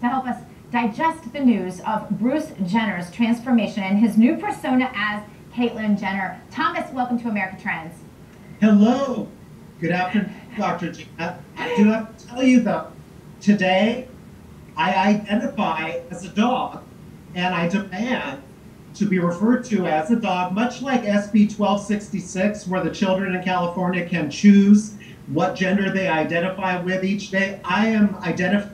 to help us digest the news of Bruce Jenner's transformation and his new persona as Caitlyn Jenner. Thomas, welcome to America Trends. Hello. Good afternoon, Dr. Gina. I do have to tell you though, today I identify as a dog and I demand to be referred to as a dog, much like SB 1266, where the children in California can choose what gender they identify with each day. I am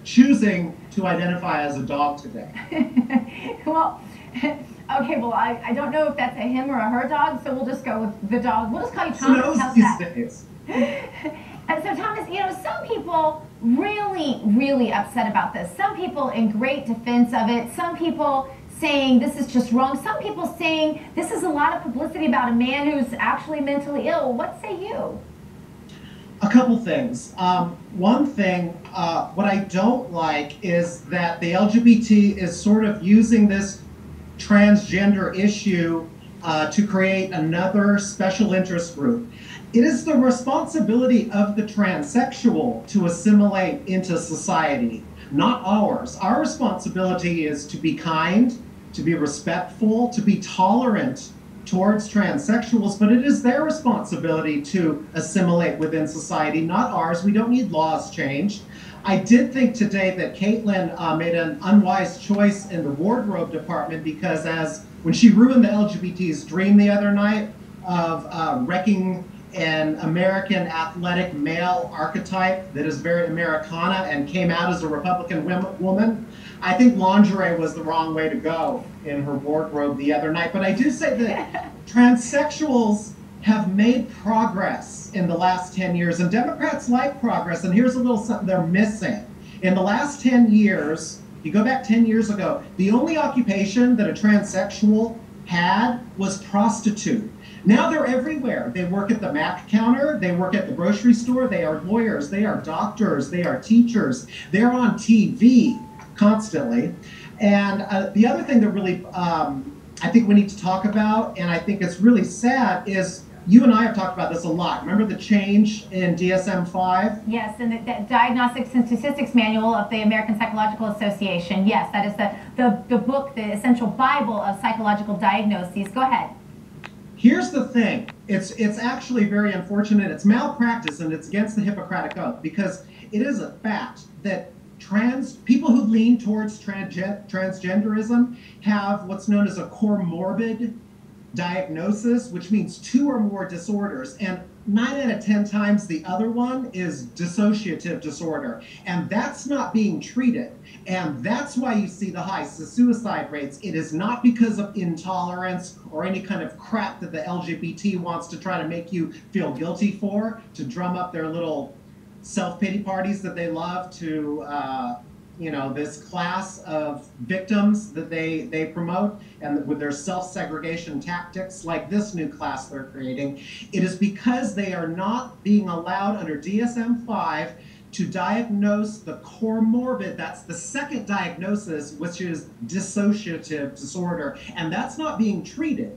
choosing to identify as a dog today. Well, okay, well, I don't know if that's a him or a her dog, so we'll just go with the dog. We'll just call you Thomas. How's that? And so, Thomas, you know, some people really upset about this. Some people in great defense of it. Some people saying this is just wrong. Some people saying this is a lot of publicity about a man who's actually mentally ill. What say you? A couple things. One thing, what I don't like is that the LGBT is sort of using this transgender issue to create another special interest group. It is the responsibility of the transsexual to assimilate into society, not ours. Our responsibility is to be kind, to be respectful, to be tolerant towards transsexuals, but it is their responsibility to assimilate within society, not ours. We don't need laws changed. I did think today that Caitlyn made an unwise choice in the wardrobe department because when she ruined the LGBT's dream the other night of wrecking an American athletic male archetype that is very Americana and came out as a Republican woman, I think lingerie was the wrong way to go in her wardrobe the other night. But I do say that transsexuals have made progress in the last 10 years, and Democrats like progress, and here's a little something they're missing. In the last 10 years, you go back 10 years ago, the only occupation that a transsexual had was prostitute. Now they're everywhere. They work at the Mac counter, they work at the grocery store, they are lawyers, they are doctors, they are teachers, they're on TV constantly. And the other thing that really I think we need to talk about, and I think it's really sad, is you and I have talked about this a lot. Remember the change in DSM-5? Yes, and the Diagnostics and Statistics Manual of the American Psychological Association. Yes, that is the book, the essential Bible of psychological diagnoses. Go ahead. Here's the thing. It's actually very unfortunate. It's malpractice and it's against the Hippocratic Oath because it is a fact that people who lean towards transgenderism have what's known as a comorbid diagnosis, which means 2 or more disorders, and 9 out of 10 times the other one is dissociative disorder, and that's not being treated, and that's why you see the high suicide rates. It is not because of intolerance or any kind of crap that the LGBT wants to try to make you feel guilty for, to drum up their little self-pity parties that they love to this class of victims that they promote, and with their self-segregation tactics like this new class they're creating. It is because they are not being allowed under DSM-5 to diagnose the comorbid, that's the second diagnosis, which is dissociative disorder, and that's not being treated.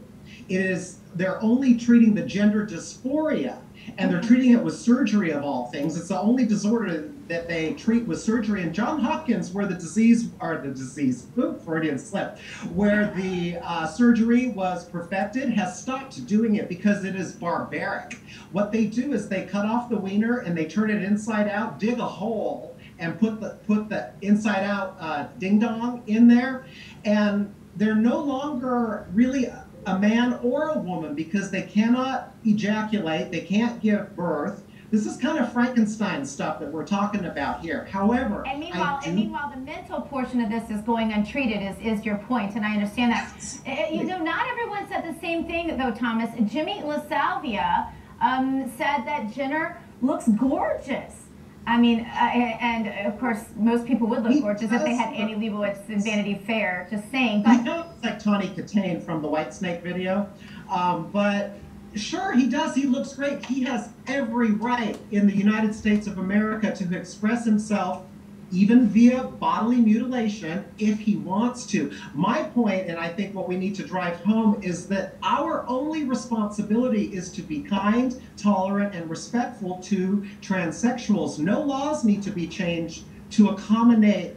They're only treating the gender dysphoria, and they're treating it with surgery of all things. It's the only disorder that they treat with surgery. And Johns Hopkins, where Freudian slip, where the surgery was perfected, has stopped doing it because it is barbaric. What they do is they cut off the wiener and they turn it inside out, dig a hole, and put the inside out ding dong in there, and they're no longer really a man or a woman because they cannot ejaculate, they can't give birth. This is kind of Frankenstein stuff that we're talking about here. However, and meanwhile, the mental portion of this is going untreated, is your point, and I understand that. You know, not everyone said the same thing, though, Thomas. Jimmy LaSalvia said that Jenner looks gorgeous. I mean, and of course, most people would look gorgeous if they had Annie Leibovitz in Vanity Fair, just saying. But I know it's like Tawny Katane from the Whitesnake video, but sure, he does. He looks great. He has every right in the United States of America to express himself, even via bodily mutilation, if he wants to. My point, and I think what we need to drive home, is that our only responsibility is to be kind, tolerant, and respectful to transsexuals. No laws need to be changed to accommodate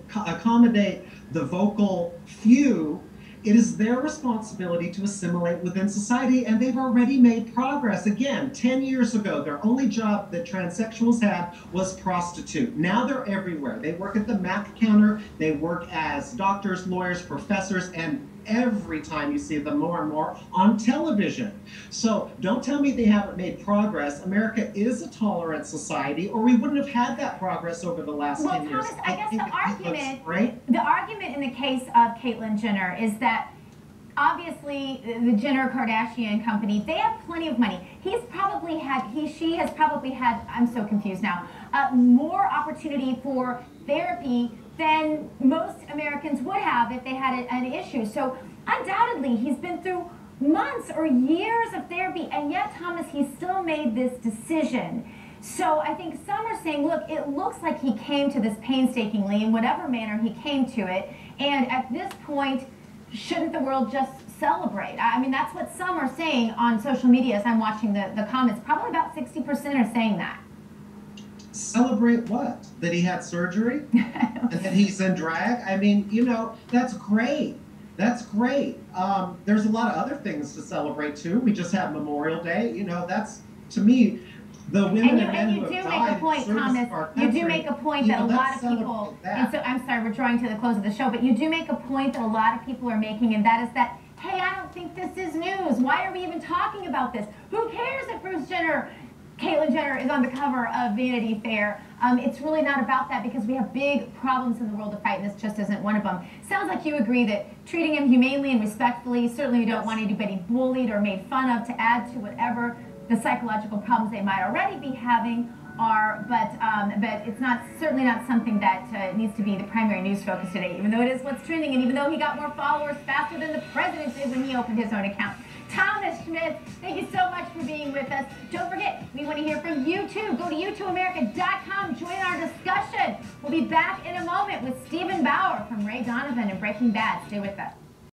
the vocal few, it is their responsibility to assimilate within society, and they've already made progress. Again, 10 years ago, their only job that transsexuals had was prostitute. Now they're everywhere. They work at the Mac counter, they work as doctors, lawyers, professors, and every time you see them more and more on television. So don't tell me they haven't made progress. America is a tolerant society, or we wouldn't have had that progress over the last 10 years. Thomas, I guess the argument in the case of Caitlyn Jenner is that obviously the Jenner Kardashian company, they have plenty of money. She has probably had, I'm so confused now, more opportunity for therapy than most Americans would have if they had an issue. So undoubtedly, he's been through months or years of therapy, and yet, Thomas, he still made this decision. So I think some are saying, look, it looks like he came to this painstakingly in whatever manner he came to it, and at this point, shouldn't the world just celebrate? I mean, that's what some are saying on social media as I'm watching the comments. Probably about 60% are saying that. Celebrate what? That he had surgery? And that he's in drag? I mean, you know, that's great. That's great. There's a lot of other things to celebrate too. We just had Memorial Day. You know, that's, to me, the women and men who have died in service of our country. You do make a point that a lot of people, and so I'm sorry, we're drawing to the close of the show, but you do make a point that a lot of people are making, and that is that, hey, I don't think this is news. Why are we even talking about this? Who cares if Caitlyn Jenner is on the cover of Vanity Fair? It's really not about that, because we have big problems in the world to fight, and this just isn't one of them. Sounds like you agree that treating him humanely and respectfully, certainly you don't want anybody bullied or made fun of to add to whatever the psychological problems they might already be having are, but it's certainly not something that needs to be the primary news focus today, even though it is what's trending, and even though he got more followers faster than the president did when he opened his own account. Thomas Schmidt, thank you so much for being with us. Don't forget, we want to hear from you too. Go to you2america.com, join our discussion. We'll be back in a moment with Stephen Bauer from Ray Donovan and Breaking Bad. Stay with us.